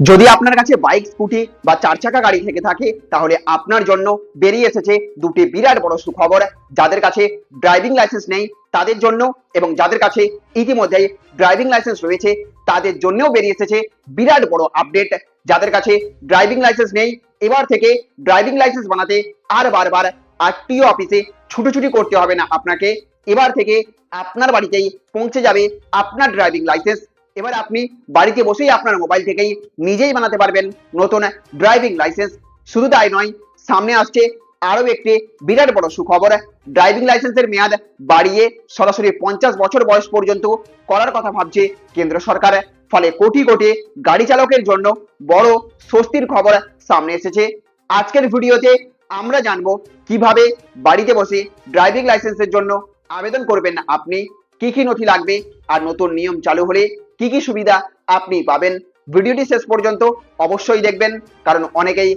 যদি আপনার কাছে বাইক স্কুটি বা চার চাকা গাড়ি থেকে থাকে তাহলে আপনার জন্য বেরিয়ে এসেছে দুটি বিরাট বড় সুখবর। যাদের কাছে ড্রাইভিং লাইসেন্স নেই তাদের জন্য এবং যাদের কাছে ইতিমধ্যেই ড্রাইভিং লাইসেন্স রয়েছে তাদের জন্যও বেরিয়ে এসেছে বিরাট বড় আপডেট। যাদের কাছে ড্রাইভিং লাইসেন্স নেই এবার থেকে ড্রাইভিং লাইসেন্স বানাতে আর বারবার আরটিও অফিসে ছুটোছুটি করতে হবে না আপনাকে। এবার থেকে আপনার বাড়িতেই পৌঁছে যাবে আপনার ড্রাইভিং লাইসেন্স। এবার আপনি বাড়িতে বসেই আপনার মোবাইল থেকেই নিজেই বানাতে পারবেন নতুন ড্রাইভিং লাইসেন্স। শুধু তাই নয়, সামনে আসছে আরো একটি বিরাট বড় সুখবর। ড্রাইভিং লাইসেন্সের মেয়াদ বাড়িয়ে সরাসরি 50 বছর বয়স পর্যন্ত করার কথা ভাবছে কেন্দ্র সরকার। ফলে কোটি কোটি গাড়ি চালকের জন্য বড় স্বস্তির খবর সামনে এসেছে। আজকের ভিডিওতে আমরা জানবো কিভাবে বাড়িতে বসে ড্রাইভিং লাইসেন্সের জন্য আবেদন করবেন আপনি, কি কি নথি লাগবে, আর নতুন নিয়ম চালু হলে কি কি সুবিধা আপনি পাবেন। ভিডিওটি শেষ পর্যন্ত অবশ্যই দেখবেন, কারণ অনেকেই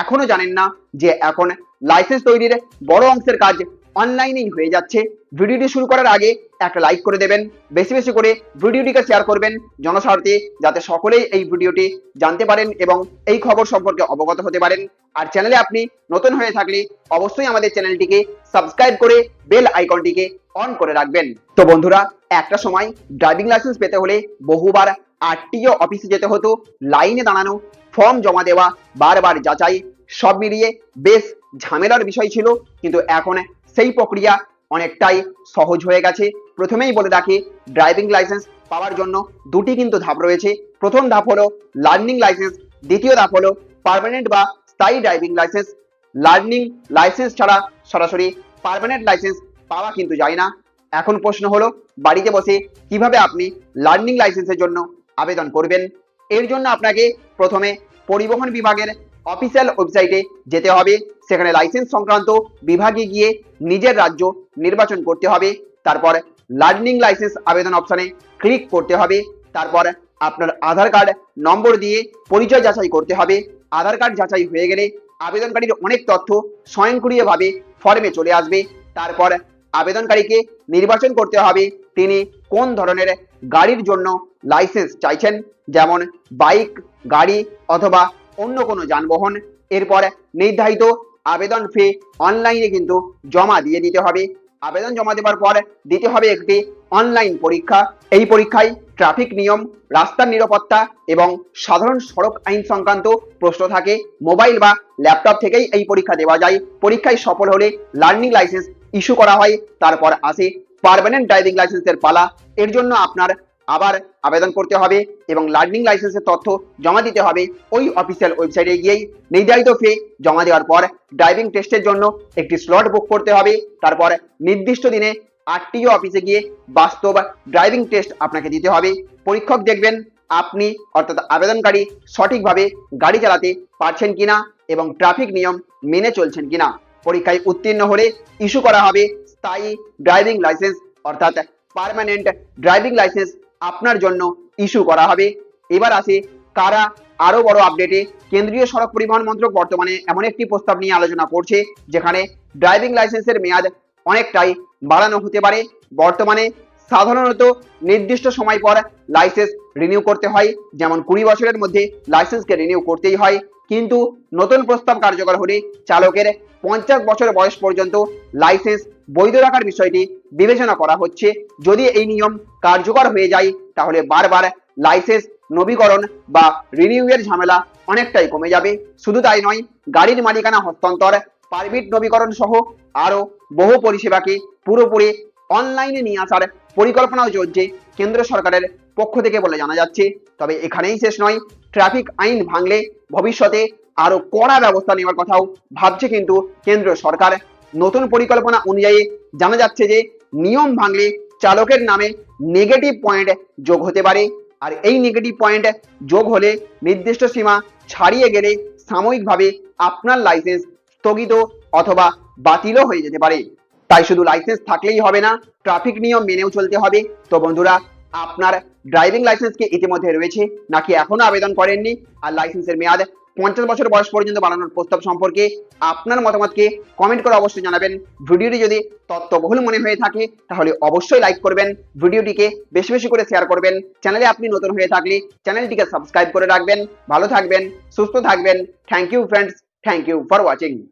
এখনো জানেন না যে এখন লাইসেন্স তৈরির বড় অংশের কাজ অনলাইনেই হয়ে যাচ্ছে। ভিডিওটি শুরু করার আগে একটা লাইক করে দেবেন, বেশি বেশি করে ভিডিওটিকে শেয়ার করবেন জনস্বার্থে, যাতে সকলেই এই ভিডিওটি জানতে পারেন এবং এই খবর সম্পর্কে অবগত হতে পারেন। আর চ্যানেলে আপনি নতুন হয়ে থাকলে অবশ্যই আমাদের চ্যানেলটিকে সাবস্ক্রাইব করে বেল আইকনটিকে অন করে রাখবেন। তো বন্ধুরা, একটা সময় ড্রাইভিং লাইসেন্স পেতে হলে বহুবার আরটিও অফিসে যেতে হতো, লাইনে দাঁড়ানো, ফর্ম জমা দেওয়া, বারবার যাচাই, সব মিলিয়ে বেশ ঝামেলার বিষয় ছিল। কিন্তু এখন সেই প্রক্রিয়া অনেকটাই সহজ হয়ে গেছে। প্রথমেই বলে রাখি, ড্রাইভিং লাইসেন্স পাওয়ার জন্য দুটি কিন্তু ধাপ রয়েছে। প্রথম ধাপ হলো লার্নিং লাইসেন্স, দ্বিতীয় ধাপ হলো পার্মানেন্ট বা স্থায়ী ড্রাইভিং লাইসেন্স। লার্নিং লাইসেন্স ছাড়া সরাসরি পার্মানেন্ট লাইসেন্স পাওয়া কিন্তু যায় না। এখন প্রশ্ন হলো, বাড়িতে বসে কিভাবে আপনি লার্নিং লাইসেন্সের জন্য আবেদন করবেন। এর জন্য আপনাকে প্রথমে পরিবহন বিভাগের অফিসিয়াল ওয়েবসাইটে যেতে হবে। সেখানে লাইসেন্স সংক্রান্ত বিভাগে গিয়ে নিজের রাজ্য নির্বাচন করতে হবে। তারপর লার্নিং লাইসেন্স আবেদন অপশনে ক্লিক করতে হবে। তারপর আপনার আধার কার্ড নম্বর দিয়ে পরিচয় যাচাই করতে হবে। আধার কার্ড যাচাই হয়ে গেলে আবেদনকারীর অনেক তথ্য স্বয়ংক্রিয়ভাবে ফর্মে চলে আসবে। তারপর আবেদনকারীকে নির্বাচন করতে হবে তিনি কোন ধরনের গাড়ির জন্য লাইসেন্স চাইছেন, যেমন বাইক, গাড়ি অথবা অন্য কোনো যানবাহন। এরপর নির্ধারিত আবেদন ফি অনলাইনে কিন্তু জমা দিয়ে দিতে হবে। আবেদন জমা দেওয়ার পর দিতে হবে একটি অনলাইন পরীক্ষা। এই পরীক্ষায় ট্রাফিক নিয়ম, রাস্তার নিরাপত্তা এবং সাধারণ সড়ক আইন সংক্রান্ত প্রশ্ন থাকে। মোবাইল বা ল্যাপটপ থেকেই এই পরীক্ষা দেওয়া যায়। পরীক্ষায় সফল হলে লার্নিং লাইসেন্স ইস্যু করা হয়। তারপর আসে পার্মানেন্ট ড্রাইভিং লাইসেন্সের পালা। এর জন্য আপনার আবার আবেদন করতে হবে এবং লার্নিং লাইসেন্সের তথ্য জমা দিতে হবে ওই অফিসিয়াল ওয়েবসাইটে গিয়েই। নির্ধারিত ফি জমা দেওয়ার পর ড্রাইভিং টেস্টের জন্য একটি স্লট বুক করতে হবে। তারপর নির্দিষ্ট দিনে আরটিও অফিসে গিয়ে বাস্তব ড্রাইভিং টেস্ট আপনাকে দিতে হবে। পরীক্ষক দেখবেন আপনি অর্থাৎ আবেদনকারী সঠিকভাবে গাড়ি চালাতে পারছেন কিনা এবং ট্রাফিক নিয়ম মেনে চলছেন কিনা। পরীক্ষায় উত্তীর্ণ হলে ইস্যু করা হবে স্থায়ী ড্রাইভিং লাইসেন্স, অর্থাৎ পার্মানেন্ট ড্রাইভিং লাইসেন্স আপনার জন্য ইস্যু করা হবে। এবার আসে কারা আরো বড় আপডেটে। কেন্দ্রীয় সড়ক পরিবহন মন্ত্রক বর্তমানে এমন একটি প্রস্তাব নিয়ে আলোচনা করছে যেখানে ড্রাইভিং লাইসেন্সের মেয়াদ অনেকটাই বাড়ানো হতে পারে। বর্তমানে সাধারণত নির্দিষ্ট সময় পর লাইসেন্স রিনিউ করতে হয়, যেমন 20 বছরের মধ্যে লাইসেন্সকে রিনিউ করতেই হয়। কিন্তু নতুন প্রস্তাব কার্যকর হলে চালকের 50 বছর বয়স পর্যন্ত লাইসেন্স বৈধ রাখার বিষয়টি বিবেচনা করা হচ্ছে। যদি এই নিয়ম কার্যকর হয়ে যায় তাহলে বারবার লাইসেন্স নবীকরণ বা রিনিউ এর ঝামেলা অনেকটাই কমে যাবে। শুধু তাই নয়, গাড়ির মালিকানা হস্তান্তর, পারমিট নবীকরণ সহ আরো বহু পরিষেবাকে পুরোপুরি অনলাইনে নিয়ে আসার পরিকল্পনাও চলছে কেন্দ্র সরকারের পক্ষ থেকে বলে জানা যাচ্ছে। তবে এখানেই শেষ নয়, ট্রাফিক আইন ভাঙলে ভবিষ্যতে আরো কড়া ব্যবস্থা নেওয়ার কথাও ভাবছে কিন্তু কেন্দ্র সরকার। নতুন পরিকল্পনা অনুযায়ী জানা যাচ্ছে যে নিয়ম ভাঙলে চালকের নামে নেগেটিভ পয়েন্ট যোগ হতে পারে। আর এই নেগেটিভ পয়েন্ট যোগ হলে নির্দিষ্ট সীমা ছাড়িয়ে গেলে সাময়িকভাবে আপনার লাইসেন্স স্থগিত অথবা বাতিলও হয়ে যেতে পারে। তাই শুধু লাইসেন্স থাকলেই হবে না, ট্রাফিক নিয়ম মেনেও চলতে হবে। তো বন্ধুরা, আপনার ড্রাইভিং লাইসেন্স কি ইতিমধ্যে রয়েছে নাকি এখনো আবেদন করেননি আর লাইসেন্সের মেয়াদ 50 বছর বয়স পর্যন্ত বাড়ানোর প্রস্তাব সম্পর্কে আপনার মতামতকে কমেন্ট করে অবশ্যই জানাবেন। ভিডিওটি যদি তথ্যবহুল মনে হয়ে থাকে তাহলে অবশ্যই লাইক করবেন, ভিডিওটিকে বেশি বেশি করে শেয়ার করবেন। চ্যানেলে আপনি নতুন হয়ে থাকলে চ্যানেলটিকে সাবস্ক্রাইব করে রাখবেন। ভালো থাকবেন, সুস্থ থাকবেন। Thank you friends, thank you for watching.